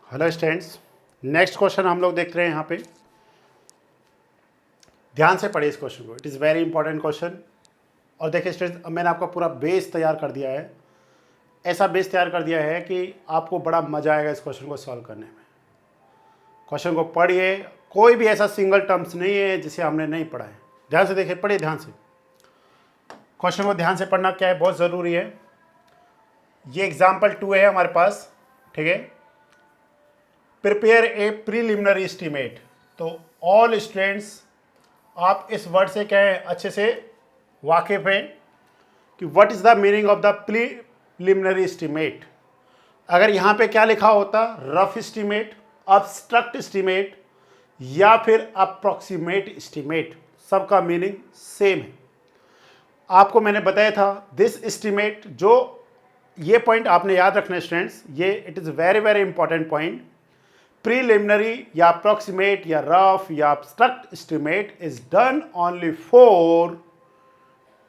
Hello students, next question हम लोग देख रहे हैं यहाँ पे। ध्यान से पढ़िए इस क्वेश्चन को, it is very important question. और देखिए स्टूडेंट्स, अब मैंने आपका पूरा बेस तैयार कर दिया है, ऐसा बेस तैयार कर दिया है कि आपको बड़ा मजा आएगा इस क्वेश्चन को सॉल्व करने में। क्वेश्चन को पढ़िए, कोई भी ऐसा सिंगल टर्म्स नहीं है जिसे हमने नहीं पढ़ा है। ध्यान से देखिए, पढ़िए ध्यान से, क्वेश्चन को ध्यान से पढ़ना क्या है, बहुत ज़रूरी है। ये एग्जाम्पल 2 है हमारे पास, ठीक है। Prepare a preliminary estimate. तो ऑल स्टूडेंट्स, आप इस वर्ड से क्या है अच्छे से वाकिफ हैं कि what is the meaning of the preliminary estimate. अगर यहाँ पे क्या लिखा होता, रफ एस्टीमेट, अब्स्ट्रक्ट एस्टीमेट या फिर अप्रॉक्सीमेट एस्टीमेट, सबका मीनिंग सेम है। आपको मैंने बताया था दिस एस्टीमेट, जो ये पॉइंट आपने याद रखना है स्टूडेंट्स, ये it is very very important point. Preliminary या अप्रॉक्सीमेट या रफ या abstract estimate is done only for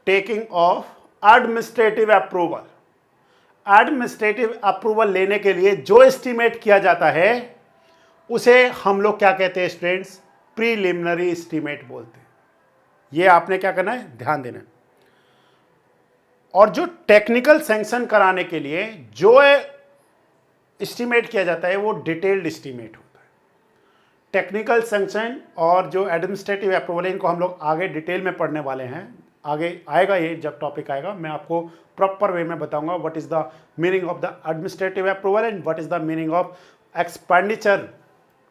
taking of administrative approval. Administrative approval लेने के लिए जो एस्टीमेट किया जाता है उसे हम लोग क्या कहते हैं स्टूडेंट्स, प्रीलिमिनरी एस्टीमेट बोलते हैं। ये आपने क्या करना है, ध्यान देना है। और जो टेक्निकल सैंक्शन कराने के लिए जो एस्टीमेट किया जाता है वो डिटेल्ड एस्टीमेट होता है। टेक्निकल सैंक्शन और जो एडमिनिस्ट्रेटिव अप्रूवल, इनको हम लोग आगे डिटेल में पढ़ने वाले हैं। आगे आएगा, ये जब टॉपिक आएगा मैं आपको प्रॉपर वे में बताऊंगा what is the meaning of the administrative approval and what is the meaning of expenditure,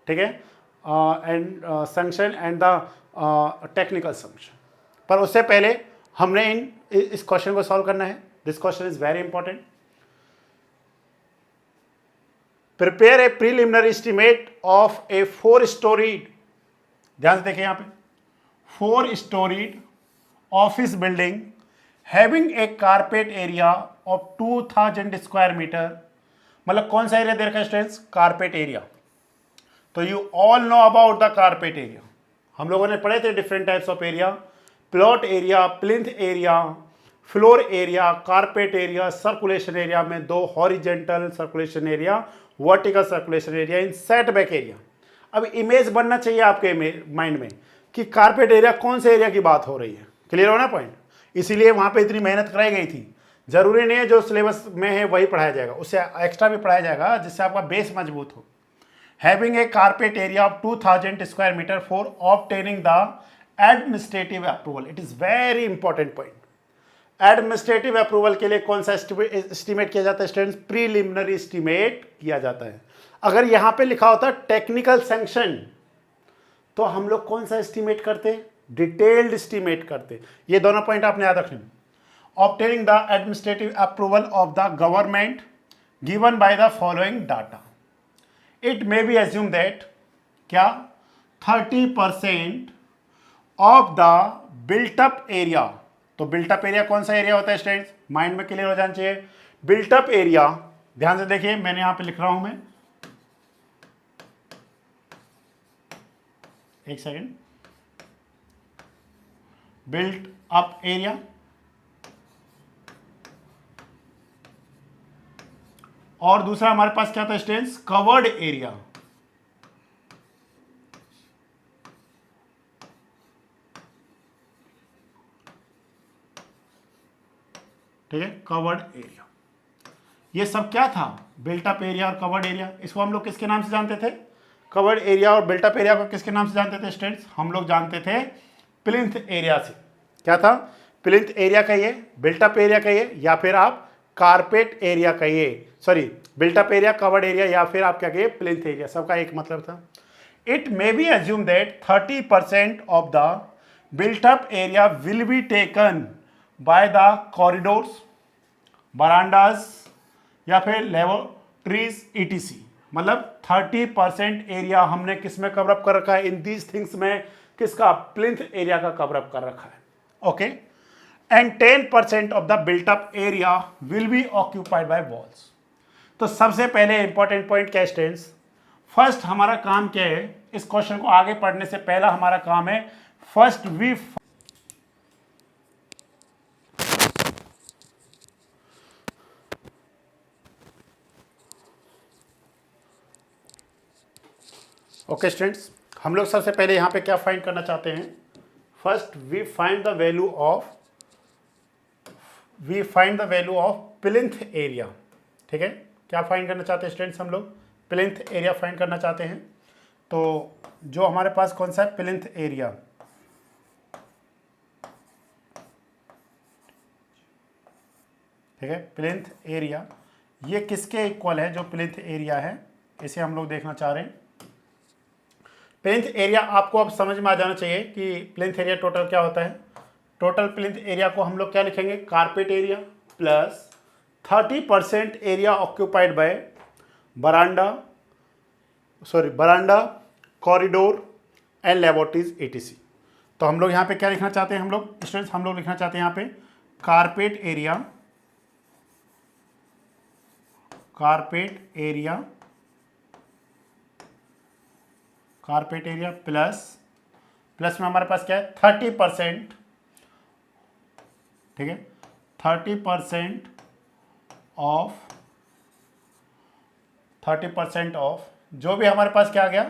ठीक है, and sanction and the technical sanction. पर उससे पहले हमने इस क्वेश्चन को सॉल्व करना है। This question is very important. Prepare a preliminary estimate of a 4 storied, ध्यान से देखिए यहाँ पे, 4 storied office building having a carpet area of 2000 square metre. मतलब कौन सा एरिया दे रखा है स्टूडेंट्स, कारपेट एरिया। तो you all know about the carpet area. हम लोगों ने पढ़े थे different types of area, plot area, plinth area, floor area, carpet area, circulation area में 2 horizontal circulation area, vertical circulation area, in setback area. अब image बनना चाहिए आपके माइंड में कि कारपेट एरिया कौन से एरिया की बात हो रही है। क्लियर हो ना पॉइंट। इसीलिए वहां पे इतनी मेहनत कराई गई थी। जरूरी नहीं है जो सिलेबस में है वही पढ़ाया जाएगा, उससे एक्स्ट्रा भी पढ़ाया जाएगा जिससे आपका बेस मजबूत हो। Having a carpet area of 2000 square metre for obtaining the administrative approval. It is very important point. Administrative approval के लिए कौन सा एस्टीमेट किया जाता है स्टूडेंट्स, प्रीलिमिनरी एस्टीमेट किया जाता है। अगर यहां पे लिखा होता टेक्निकल सैंक्शन तो हम लोग कौन सा एस्टीमेट करते, डिटेल्ड एस्टीमेट करते। ये दोनों पॉइंट आपने याद रखने। Obtaining the administrative approval of the government given by the following data. It may be assume that क्या 30% ऑफ द बिल्टअप एरिया। तो बिल्टअप एरिया कौन सा एरिया होता है स्टूडेंट्स, माइंड में क्लियर हो जाना चाहिए। बिल्टअप एरिया, ध्यान से देखिए, मैंने यहां पे लिख रहा हूं मैं, एक सेकेंड, बिल्ट अप एरिया और दूसरा हमारे पास क्या था स्टूडेंट्स, कवर्ड एरिया। ठीक है, कवर्ड एरिया। ये सब क्या था, बिल्टअप एरिया और कवर्ड एरिया। इसको हम लोग किसके नाम से जानते थे, कवर्ड एरिया और बिल्टअप एरिया को किसके नाम से जानते थे स्टूडेंट्स, हम लोग जानते थे प्लिंथ एरिया से। क्या था, प्लिंथ एरिया कहिए, बिल्टअप एरिया कहिए, या फिर आप कारपेट एरिया कहिए, sorry built up area, covered area, या फिर आप क्या कहिए, प्लिंथ एरिया, सबका एक मतलब था। It may be assume that 30% of the built up area will be taken by the corridors, verandas या फिर लेबोरेटरीज ईटीसी। मतलब 30% एरिया हमने किस में कवरअप कर रखा है, इन दीज थिंग्स में, किसका, प्लिंथ एरिया का कवरअप कर रखा है। Okay, and 10% of the built up area will B occupied by walls. तो सबसे पहले इंपॉर्टेंट पॉइंट क्या स्टूडेंट्स, फर्स्ट हमारा काम क्या है, इस क्वेश्चन को आगे पढ़ने से पहला हमारा काम है फर्स्ट वी ओके स्टूडेंट्स, हम लोग सबसे पहले यहाँ पे क्या फाइंड करना चाहते हैं? First we find the value of plinth area. ठीक है, क्या फाइंड करना चाहते हैं स्टूडेंट्स? हम लोग प्लिंथ एरिया फाइंड करना चाहते हैं। तो जो हमारे पास कौन सा है? Plinth area. ठीक है, प्लिंथ एरिया ये किसके इक्वल है? जो प्लिंथ एरिया है इसे हम लोग देखना चाह रहे हैं। प्लिंथ एरिया आपको अब समझ में आ जाना चाहिए कि प्लिंथ एरिया टोटल क्या होता है। टोटल प्लिंथ एरिया को हम लोग क्या लिखेंगे? Carpet area plus 30% area occupied by verandah, corridor and laboratories ETC. तो हम लोग यहाँ पे क्या लिखना चाहते हैं? हम लोग स्टूडेंट्स लिखना चाहते हैं यहाँ पे कारपेट एरिया प्लस में हमारे पास क्या है? 30%। ठीक है, 30% ऑफ जो भी हमारे पास क्या आ गया,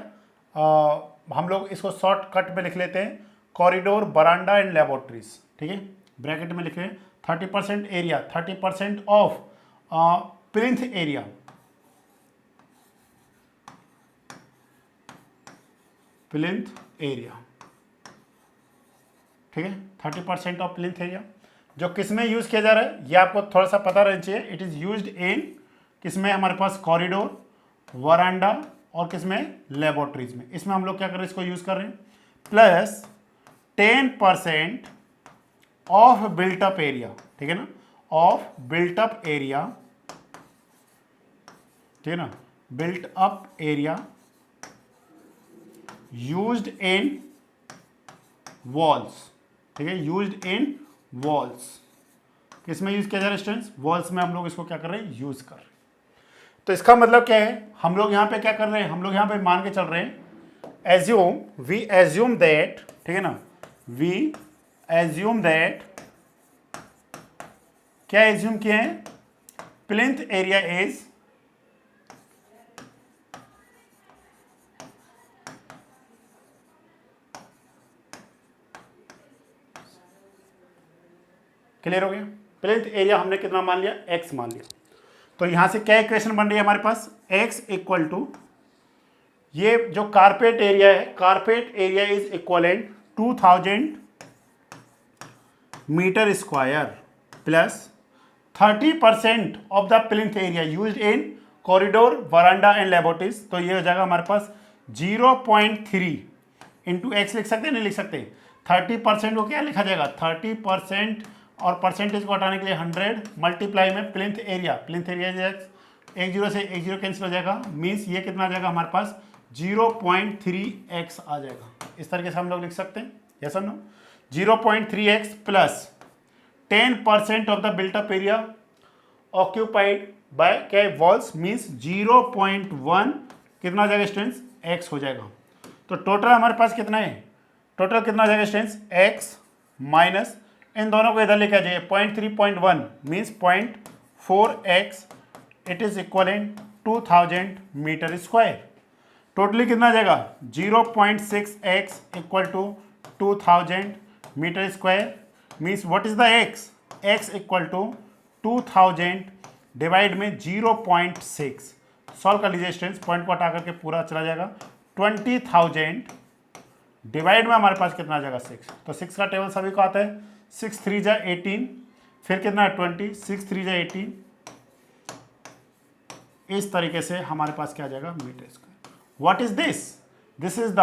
हम लोग इसको शॉर्टकट में लिख लेते हैं कॉरिडोर, बरांडा एंड लेबोरेटरीज। ठीक है, ब्रैकेट में लिख रहे हैं 30% एरिया, 30% ऑफ प्लिंथ एरिया। ठीक है, 30% ऑफ प्लिंथ एरिया जो किस में यूज किया जा रहा है ये आपको थोड़ा सा पता रहना चाहिए। इट इज यूज्ड इन किसमें? हमारे पास कॉरिडोर, वरांडा और किसमें? लेबोरेटरीज में। इसमें हम लोग क्या कर रहे हैं? इसको यूज कर रहे हैं। Plus 10% of built up area. ठीक है ना, ऑफ बिल्टअप एरिया। ठीक है ना, बिल्टअप एरिया यूज्ड इन वॉल्स। ठीक है, यूज्ड इन वॉल्स। किसमें यूज किया जा रहा है स्टूडेंट्स? वॉल्स में हम लोग इसको क्या कर रहे हैं? यूज कर रहे हैं। तो इसका मतलब क्या है? हम लोग यहाँ पे क्या कर रहे हैं? हम लोग यहाँ पे मान के चल रहे हैं, वी एज्यूम दैट, ठीक है ना, वी एज्यूम दैट, क्या एज्यूम किए हैं? प्लिंथ एरिया इज क्लियर हो गया? प्लिंथ एरिया हमने कितना मान लिया? x मान लिया। तो यहां से क्या इक्वेशन बन रही है हमारे पास? x इक्वल टू, ये जो कारपेट एरिया है, carpet area is equivalent 2000 metre square plus 30% of the plinth area used in corridor, verandah and laboratories. तो ये हो जाएगा हमारे पास 0.3 इंटू एक्स। लिख सकते हैं? नहीं लिख सकते। 30% को क्या लिखा जाएगा? 30% और परसेंटेज को हटाने के लिए 100 मल्टीप्लाई में प्लिंथ एरिया 10 से 10 कैंसिल हो जाएगा। मीन्स ये कितना आ जाएगा हमारे पास? 0.3x आ जाएगा। इस तरीके से हम लोग लिख सकते हैं। यस और no? 0.3x plus 10% of the built up area occupied by क्या? वॉल्स। मीन्स 0.1 कितना आ जाएगा स्टूडेंट्स? x हो जाएगा। तो टोटल हमारे पास कितना है? टोटल कितना आ जाएगा स्टूडेंट्स? x माइनस इन दोनों को इधर लेके आ जाइए, 0.3.1 means 0.4x। It is equivalent 2000 metre square. Totally कितना आ जाएगा? 0.6x equal to 2000 metre square. Means what is the x? x equal to 2000 divide में 0.6। सॉल्व कर लीजिए स्टूडेंट्स, पॉइंट को हटा करके पूरा चला जाएगा। 20,000 डिवाइड में हमारे पास कितना आ जाएगा? 6। तो 6 का टेबल सभी को आता है। 6 3 जा 18, फिर कितना है? 20, 6 3 जा 18। इस तरीके से हमारे पास क्या आ जाएगा? Meter square. What is this? This is the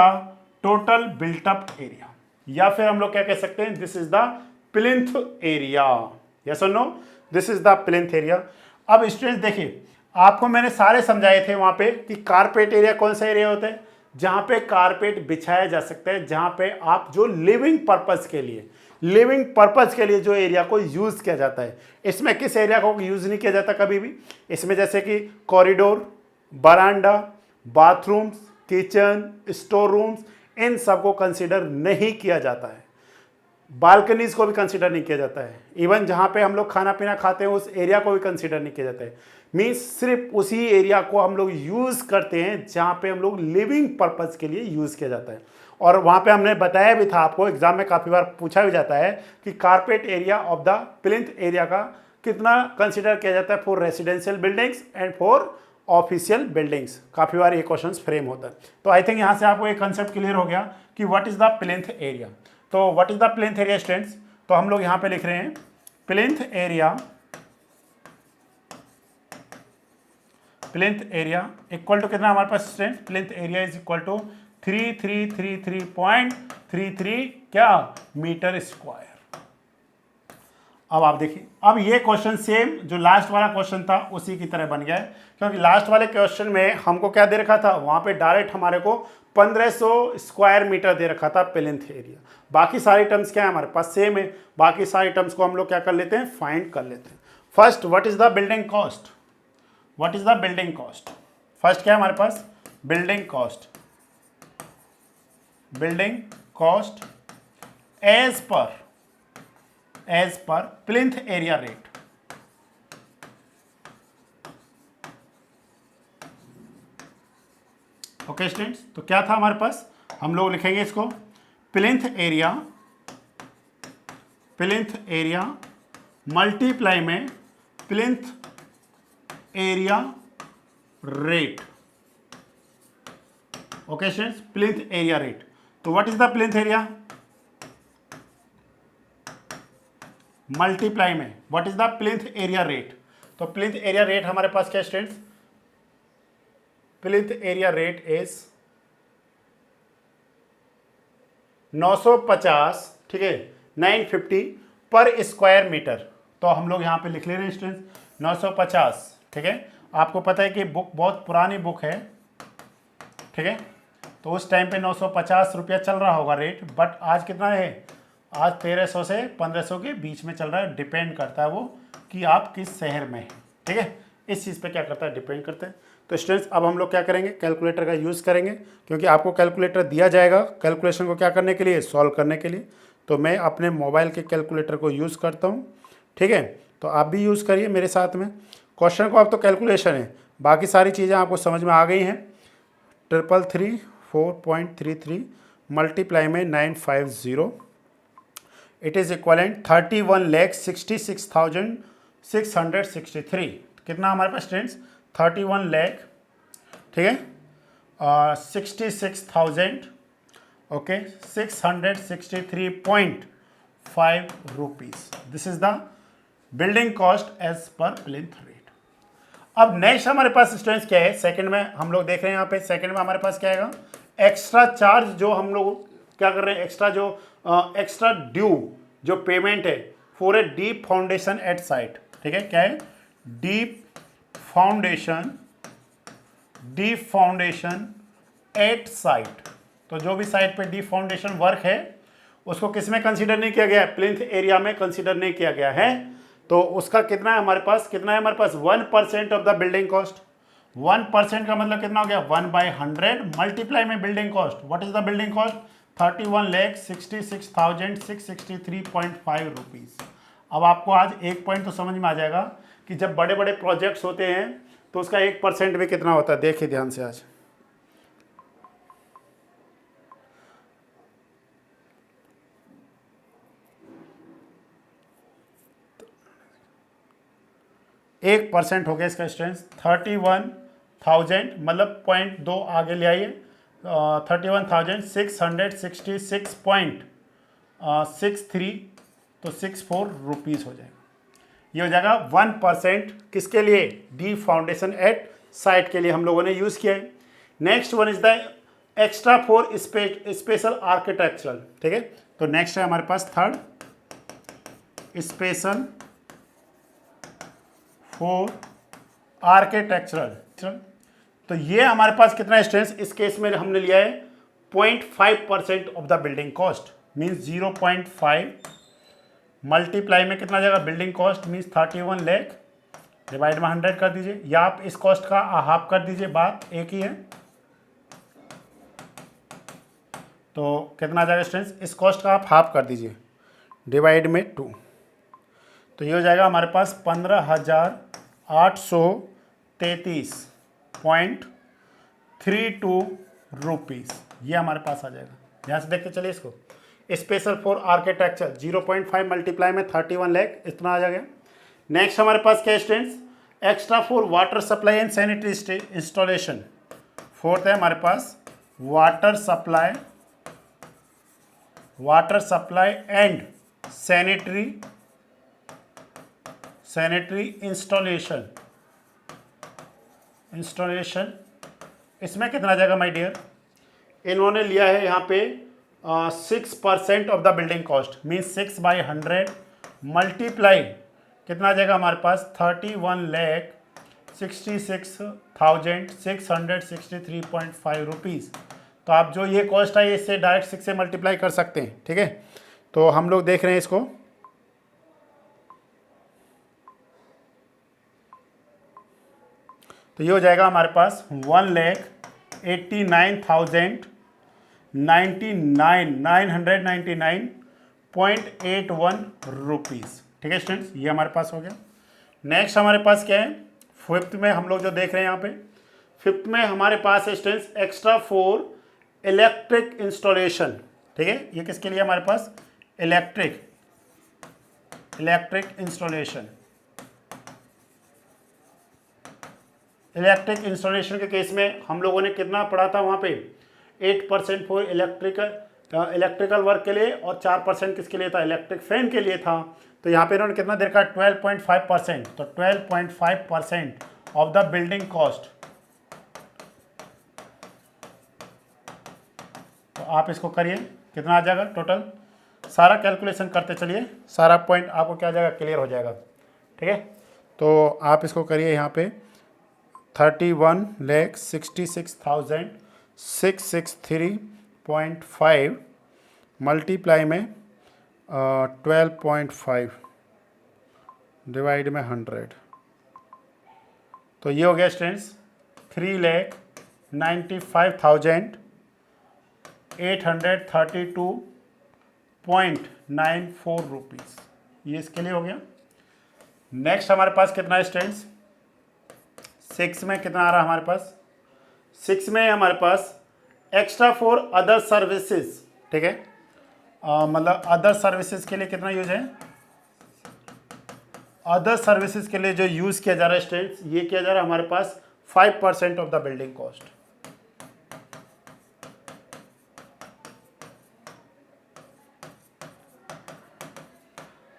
total built up area, या फिर हम लोग क्या कह सकते हैं? This is the plinth area. Yes और no? This is the plinth area. अब स्टूडेंट्स देखिए, आपको मैंने सारे समझाए थे वहां पे कि कारपेट एरिया कौन सा एरिया होता है? जहां पे कारपेट बिछाया जा सकता है, जहां पे आप जो लिविंग पर्पस के लिए जो एरिया को यूज किया जाता है। इसमें किस एरिया को यूज नहीं किया जाता कभी भी? इसमें जैसे कि कॉरिडोर, बरांडा, बाथरूम्स, किचन, स्टोर रूम्स, इन सबको कंसीडर नहीं किया जाता है। बालकनीज को भी कंसीडर नहीं किया जाता है, इवन जहाँ पे हम लोग खाना पीना खाते हैं उस एरिया को भी कंसीडर नहीं किया जाता है। मीन्स सिर्फ उसी एरिया को हम लोग यूज़ करते हैं जहाँ पे हम लोग लिविंग पर्पज़ के लिए यूज़ किया जाता है। और वहाँ पे हमने बताया भी था आपको, एग्जाम में काफ़ी बार पूछा भी जाता है कि carpet area of the plinth area का कितना कंसिडर किया जाता है for residential buildings and for official buildings. काफ़ी बार ये क्वेश्चन फ्रेम होता है। तो आई थिंक यहाँ से आपको एक कंसेप्ट क्लियर हो गया कि what is the plinth area. तो what is the plinth area students, तो हम लोग यहाँ पे लिख रहे हैं प्लिंथ एरिया इक्वल टू कितना हमारे पास student, plinth area is equal to 3333.33 क्या मीटर स्क्वायर। अब आप देखिए, अब ये क्वेश्चन सेम जो लास्ट वाला क्वेश्चन था उसी की तरह बन गया है, क्योंकि लास्ट वाले क्वेश्चन में हमको क्या दे रखा था, वहां पे डायरेक्ट हमारे को 1500 स्क्वायर मीटर दे रखा था प्लिंथ एरिया। बाकी सारी टर्म्स क्या है हमारे पास सेम है, बाकी सारी टर्म्स को हम लोग क्या कर लेते हैं, फाइंड कर लेते हैं। First what is the building cost, what is the building cost. First क्या है हमारे पास, building cost as per plinth area rate. Okay students, तो क्या था हमारे पास, हम लोग लिखेंगे इसको प्लिंथ एरिया मल्टीप्लाई में plinth area rate. Okay students, plinth area rate. तो what is the plinth area, multiply में what is the plinth area rate. तो प्लिंथ एरिया रेट हमारे पास क्या students, plinth area rate is 950, ठीक है, 950 पर स्क्वायर मीटर। तो हम लोग यहाँ पे लिख ले रहे हैं स्टूडेंट्स 950, ठीक है। आपको पता है कि बुक बहुत पुरानी बुक है, ठीक है, तो उस टाइम पे 950 रुपया चल रहा होगा रेट, बट आज कितना है, आज 1300 से 1500 के बीच में चल रहा है। डिपेंड करता है वो कि आप किस शहर में हैं, ठीक है, इस चीज़ पे क्या करता है, डिपेंड करता है। तो स्टूडेंट्स अब हम लोग क्या करेंगे, कैलकुलेटर का यूज़ करेंगे, क्योंकि आपको कैलकुलेटर दिया जाएगा कैलकुलेशन को क्या करने के लिए, सॉल्व करने के लिए। तो मैं अपने मोबाइल के कैलकुलेटर को यूज़ करता हूँ, ठीक है, तो आप भी यूज़ करिए मेरे साथ में। क्वेश्चन को अब तो कैलकुलेशन है, बाकी सारी चीज़ें आपको समझ में आ गई हैं। 333 मल्टीप्लाई में 950, इट इज़ इक्वलेंट 31,66,663। कितना हमारे पास स्टूडेंट्स, 31 लाख, ठीक है, 66,000, okay, 663.5 rupees. This is the building cost as per plinth rate. अब नेक्स्ट हमारे पास स्टूडेंट्स क्या है, सेकंड में हम लोग देख रहे हैं यहाँ पे, सेकंड में हमारे पास क्या आएगा, एक्स्ट्रा चार्ज जो हम लोग क्या कर रहे हैं, एक्स्ट्रा ड्यू जो पेमेंट है for a deep foundation at site, ठीक है, क्या है, डीप फाउंडेशन एट साइट। तो जो भी साइट पे डीप फाउंडेशन वर्क है उसको किस में कंसीडर नहीं किया गया है, प्लिंथ एरिया में कंसीडर नहीं किया गया है। तो उसका कितना है हमारे पास, 1% ऑफ द बिल्डिंग कॉस्ट। 1% का मतलब कितना हो गया, 1/100 मल्टीप्लाई में building cost. What is the building cost, 31,66,663.5 rupees. अब आपको आज एक पॉइंट तो समझ में आ जाएगा कि जब बड़े बड़े प्रोजेक्ट्स होते हैं तो उसका 1% भी कितना होता है, देखिए ध्यान से आज। एक परसेंट हो गया इसका स्टूडेंट्स 31,000, मतलब 0.2 आगे ले आइए, 31,666.63, तो 64 रुपीज़ हो जाएगा। ये हो जाएगा 1% किसके लिए, डी फाउंडेशन एट साइट के लिए हम लोगों ने यूज़ किया है। Next one is the extra for special architectural, ठीक है। तो नेक्स्ट है हमारे पास थर्ड, स्पेशल फॉर आर्किटेक्चरल। तो ये हमारे पास कितना है स्टूडेंट्स, इस केस में हमने लिया है 0.5% of the building cost, means 0.5 multiply में कितना जाएगा, building cost means 31 lakh, divide में 100 कर दीजिए, या आप इस कॉस्ट का हाफ कर दीजिए, बात एक ही है। तो कितना आ जाएगा स्टूडेंट्स, इस कॉस्ट का आप हाफ कर दीजिए, डिवाइड में 2, तो ये हो जाएगा हमारे पास 15,833.32 रुपीज़, ये हमारे पास आ जाएगा। यहाँ से देखते चलिए इसको, स्पेशल फॉर आर्किटेक्चर 0.5 मल्टीप्लाई में 31 लाख, इतना आ जाएगा। नेक्स्ट हमारे पास क्या students, extra for water supply and sanitary installation. Fourth है हमारे पास water supply and sanitary installation, इसमें कितना आ जाएगा माय डियर, इन्होंने लिया है यहाँ पे 6% of the building cost, means 6/100 multiply कितना आ जाएगा हमारे पास 31,66,663.5 रुपीज़। तो आप जो ये कॉस्ट है इससे डायरेक्ट 6 से मल्टीप्लाई कर सकते हैं, ठीक है। तो हम लोग देख रहे हैं इसको, तो ये हो जाएगा हमारे पास 1,89,999.81 रुपीज़, ठीक है स्टूडेंट्स, ये हमारे पास हो गया। नेक्स्ट हमारे पास क्या है, फिफ्थ में हम लोग जो देख रहे हैं यहाँ पे, फिफ्थ में हमारे पास है students extra for electric installation, ठीक है। ये किसके लिए हमारे पास, इलेक्ट्रिक इंस्टॉलेशन। इलेक्ट्रिक इंस्टॉलेशन के केस में हम लोगों ने कितना पढ़ा था वहाँ पे, 8% फॉर इलेक्ट्रिकल वर्क के लिए और 4% किसके लिए था, इलेक्ट्रिक फैन के लिए था। तो यहाँ पे इन्होंने कितना दे रखा है 12.5%, तो 12.5% ऑफ द बिल्डिंग कॉस्ट। तो आप इसको करिए, कितना आ जाएगा टोटल, सारा कैलकुलेशन करते चलिए, सारा पॉइंट आपको क्या आ जाएगा, क्लियर हो जाएगा, ठीक है। तो आप इसको करिए यहाँ पे 31,66,663.5 मल्टीप्लाई में 12.5 डिवाइड में 100, तो ये हो गया स्टूडेंट्स 3,95,832.94 रुपीज़, ये इसके लिए हो गया। नेक्स्ट हमारे पास कितना है स्टूडेंट्स, 6 में कितना आ रहा है हमारे पास, 6 में हमारे पास एक्स्ट्रा फॉर अदर सर्विसेज, ठीक है। मतलब अदर सर्विसेज के लिए कितना यूज है, अदर सर्विसेज के लिए जो यूज किया जा रहा है स्टूडेंट्स, ये किया जा रहा है हमारे पास 5% ऑफ द बिल्डिंग कॉस्ट।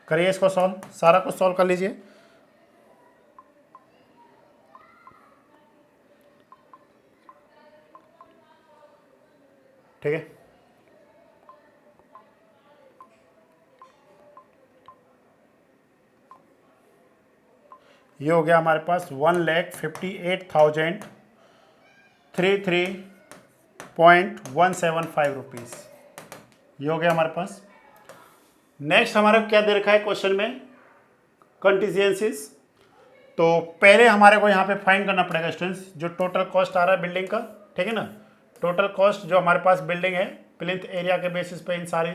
करिए इसको सॉल्व, सारा कुछ सॉल्व कर लीजिए। ठीक है, ये हो गया हमारे पास 1,58,833.175 रुपीज़, ये हो गया हमारे पास। नेक्स्ट हमारा क्या दे रखा है क्वेश्चन में, कंटीजेंसीज। तो पहले हमारे को यहाँ पे फाइंड करना पड़ेगा स्टूडेंट्स जो टोटल कॉस्ट आ रहा है बिल्डिंग का, ठीक है ना। टोटल कॉस्ट जो हमारे पास बिल्डिंग है प्लिंथ एरिया के बेसिस पे, इन सारी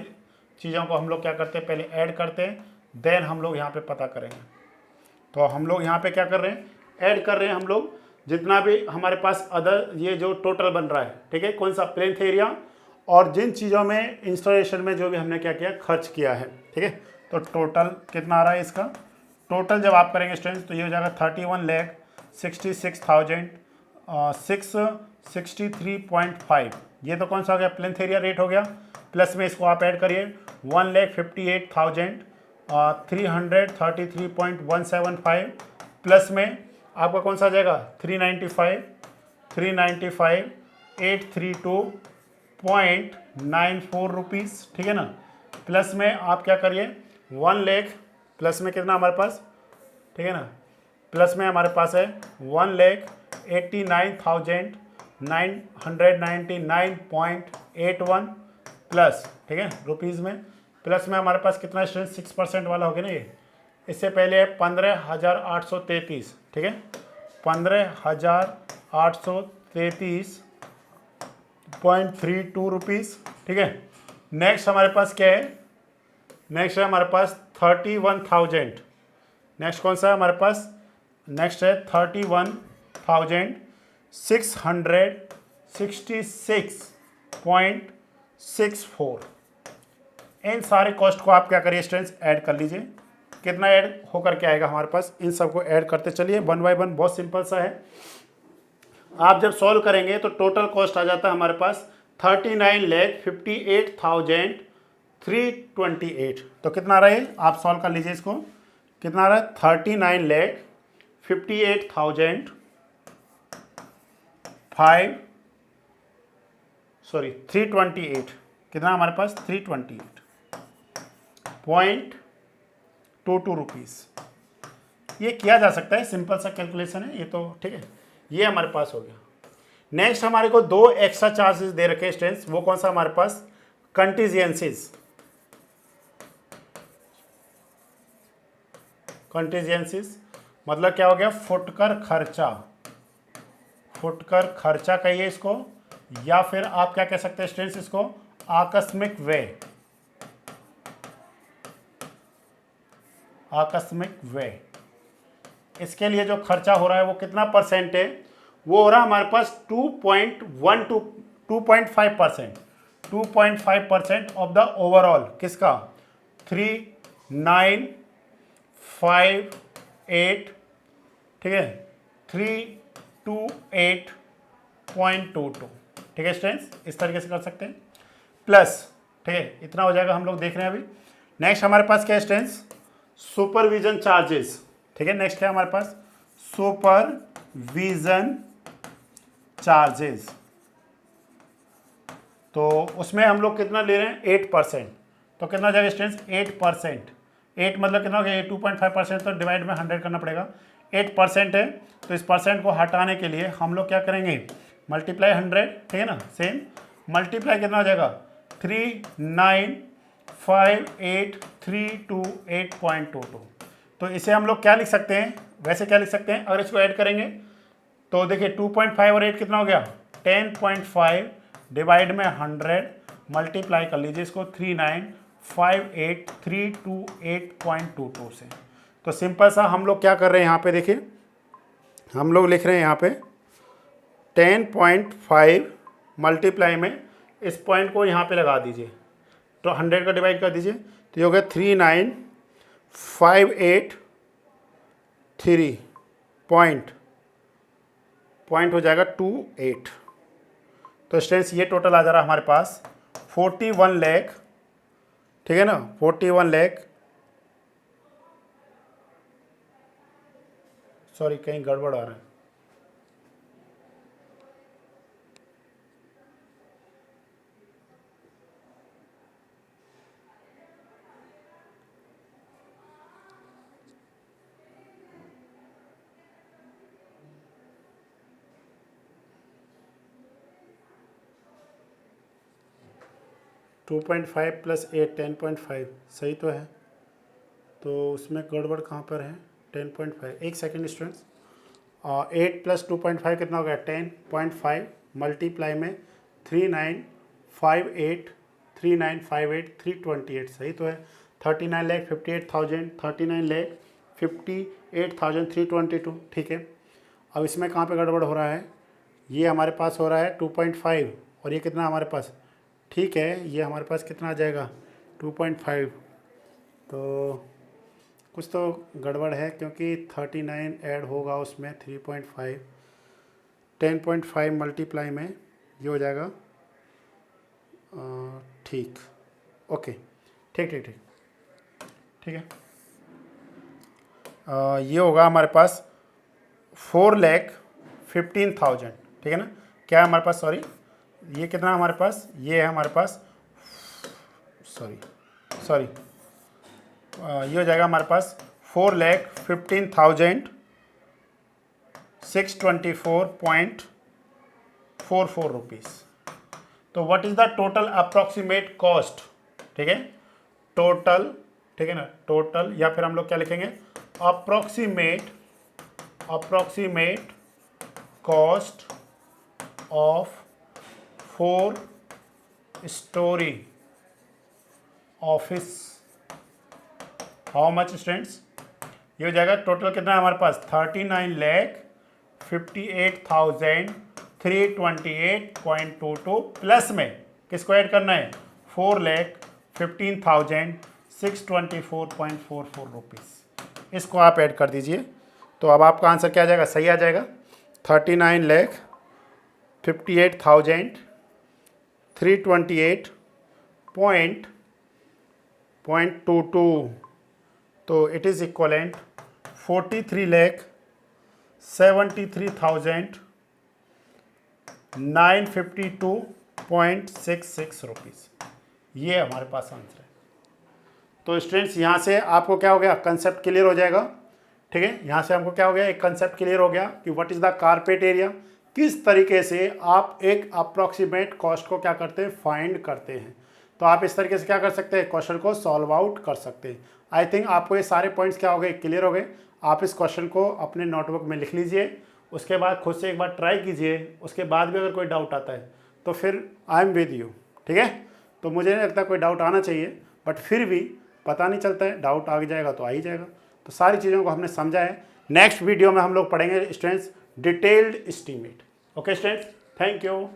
चीज़ों को हम लोग क्या करते हैं, पहले ऐड करते हैं, देन हम लोग यहाँ पे पता करेंगे। तो हम लोग यहाँ पे क्या कर रहे हैं, ऐड कर रहे हैं हम लोग जितना भी हमारे पास अदर ये जो टोटल बन रहा है, ठीक है, कौन सा, प्लिंथ एरिया और जिन चीज़ों में इंस्टॉलेशन में जो भी हमने क्या किया, खर्च किया है, ठीक है। तो टोटल कितना आ रहा है इसका, टोटल जब आप करेंगे स्टूडेंट्स तो ये हो जाएगा 31,66,663.5, ये तो कौन सा हो गया, प्लिंथ एरिया रेट हो गया, प्लस में इसको आप ऐड करिए 1,58,333.175, प्लस में आपका कौन सा आ जाएगा 395,832.94 रुपीज़, ठीक है ना। प्लस में आप क्या करिए 1 लाख, प्लस में कितना हमारे पास, ठीक है ना, प्लस में हमारे पास है 1,89,999.81 प्लस, ठीक है, रुपीज़ में। प्लस में हमारे पास कितना स्टूडेंट 6% वाला हो गया ना ये, इससे पहले है 15,833, ठीक है, 15,833.32 रुपीज़, ठीक है। नेक्स्ट हमारे पास क्या है नेक्स्ट है हमारे पास 31,000। नेक्स्ट कौन सा है हमारे पास? नेक्स्ट है 31,666.64। इन सारे कॉस्ट को आप क्या करिए स्टूडेंट्स, ऐड कर लीजिए। कितना ऐड होकर के आएगा हमारे पास? इन सबको ऐड करते चलिए वन बाय वन, बहुत सिंपल सा है। आप जब सॉल्व करेंगे तो टोटल कॉस्ट आ जाता है हमारे पास 39,58,328। तो कितना रहे, आप सॉल्व कर लीजिए इसको। कितना रहा? 328। कितना हमारे पास? 328.22 रुपीज़। ये किया जा सकता है, सिंपल सा कैलकुलेशन है ये तो, ठीक है। ये हमारे पास हो गया। नेक्स्ट हमारे को दो एक्स्ट्रा चार्जेस दे रखे स्टूडेंट्स, वो कौन सा हमारे पास? कंटीजेंसीज। कंटीजेंसीज मतलब क्या हो गया? फुटकर खर्चा। फुटकर खर्चा कहिए इसको, या फिर आप क्या कह सकते हैं स्टूडेंट्स इसको? आकस्मिक व्यय। आकस्मिक व्यय। इसके लिए जो खर्चा हो रहा है वो कितना परसेंट है? वो हो रहा है हमारे पास 2.5%। 2.5% ऑफ द ओवरऑल किसका? 3958, ठीक है, 328.22, ठीक है स्टूडेंट्स, इस तरीके से कर सकते हैं। प्लस, ठीक है, इतना हो जाएगा, हम लोग देख रहे हैं अभी। नेक्स्ट हमारे पास क्या है स्टूडेंट्स? सुपरविजन चार्जेस, ठीक है। नेक्स्ट क्या है हमारे पास? Supervision charges. तो उसमें हम लोग कितना ले रहे हैं? 8%। तो कितना हो जाएगा स्टूडेंट्स? 8%। 8 मतलब कितना हो गया? 2.5% तो डिवाइड में 100 करना पड़ेगा। 8% है, तो इस परसेंट को हटाने के लिए हम लोग क्या करेंगे? मल्टीप्लाई 100, ठीक है ना, सेम मल्टीप्लाई कितना हो जाएगा? 3958328.22। तो इसे हम लोग क्या लिख सकते हैं? वैसे क्या लिख सकते हैं अगर इसको ऐड करेंगे? तो देखिए 2.5 और 8 कितना हो गया? 10.5 डिवाइड में 100, मल्टीप्लाई कर लीजिए इसको 3958328.22 से। तो सिंपल सा हम लोग क्या कर रहे हैं यहाँ पे, देखिए हम लोग लिख रहे हैं यहाँ पे 10.5 मल्टीप्लाई में इस पॉइंट को यहाँ पे लगा दीजिए, तो 100 का डिवाइड कर दीजिए, तो ये हो गया 39583 पॉइंट हो जाएगा 28। तो स्टूडेंट्स ये टोटल आ जा रहा है हमारे पास 41 लाख, ठीक है ना, 41 लाख, सॉरी कहीं गड़बड़ आ रहा है, टू 2.5 प्लस 8 10.5 सही तो है, तो उसमें गड़बड़ कहाँ पर है? 10.5, एक सेकेंड स्टूडेंट्स। 8 प्लस 2.5 कितना हो गया? 10.5 मल्टीप्लाई में 3958 सही तो है। 39,58,322, ठीक है। अब इसमें कहाँ पे गड़बड़ हो रहा है? ये हमारे पास हो रहा है 2.5 और ये कितना हमारे पास, ठीक है, ये हमारे पास कितना आ जाएगा? 2.5। तो कुछ तो गड़बड़ है, क्योंकि 39 ऐड होगा उसमें 3.5, 10.5 मल्टीप्लाई में ये हो जाएगा, ठीक, ओके, ठीक ठीक ठीक ठीक है। ये होगा हमारे पास 4,15,000, ठीक है ना। क्या है हमारे पास? सॉरी, ये कितना है हमारे पास? ये है हमारे पास, सॉरी, ये हो जाएगा हमारे पास 4,15,624.44 रुपीज़। तो what is the total approximate cost, ठीक है, टोटल, ठीक है ना, टोटल, या फिर हम लोग क्या लिखेंगे? Approximate cost of 4 story office how much students, ये हो जाएगा टोटल कितना है हमारे पास 39,58,328.22 प्लस में किसको ऐड करना है 4,15,624.44 रुपीज़, इसको आप ऐड कर दीजिए। तो अब आपका आंसर क्या आ जाएगा, सही आ जाएगा 39,58,328.22, तो इट इज़ इक्वलेंट 43,73,952.66 रुपीज़, ये हमारे पास आंसर है। तो स्टूडेंट्स यहाँ से आपको क्या हो गया, कंसेप्ट क्लियर हो जाएगा। ठीक है, यहाँ से हमको क्या हो गया, एक कंसेप्ट क्लियर हो गया कि what is the carpet area, किस तरीके से आप एक अप्रॉक्सीमेट कॉस्ट को क्या करते हैं, फाइंड करते हैं। तो आप इस तरीके से क्या कर सकते हैं, क्वेश्चन को सॉल्व आउट कर सकते हैं। आई थिंक आपको ये सारे पॉइंट्स क्या हो गए, क्लियर हो गए। आप इस क्वेश्चन को अपने नोटबुक में लिख लीजिए, उसके बाद खुद से एक बार ट्राई कीजिए, उसके बाद भी अगर कोई डाउट आता है तो फिर आई एम विद यू। ठीक है, तो मुझे नहीं लगता कोई डाउट आना चाहिए, बट फिर भी पता नहीं चलता है, डाउट आ जाएगा तो आ ही जाएगा। तो सारी चीज़ों को हमने समझा है। नेक्स्ट वीडियो में हम लोग पढ़ेंगे students detailed estimate. Okay students, thank you.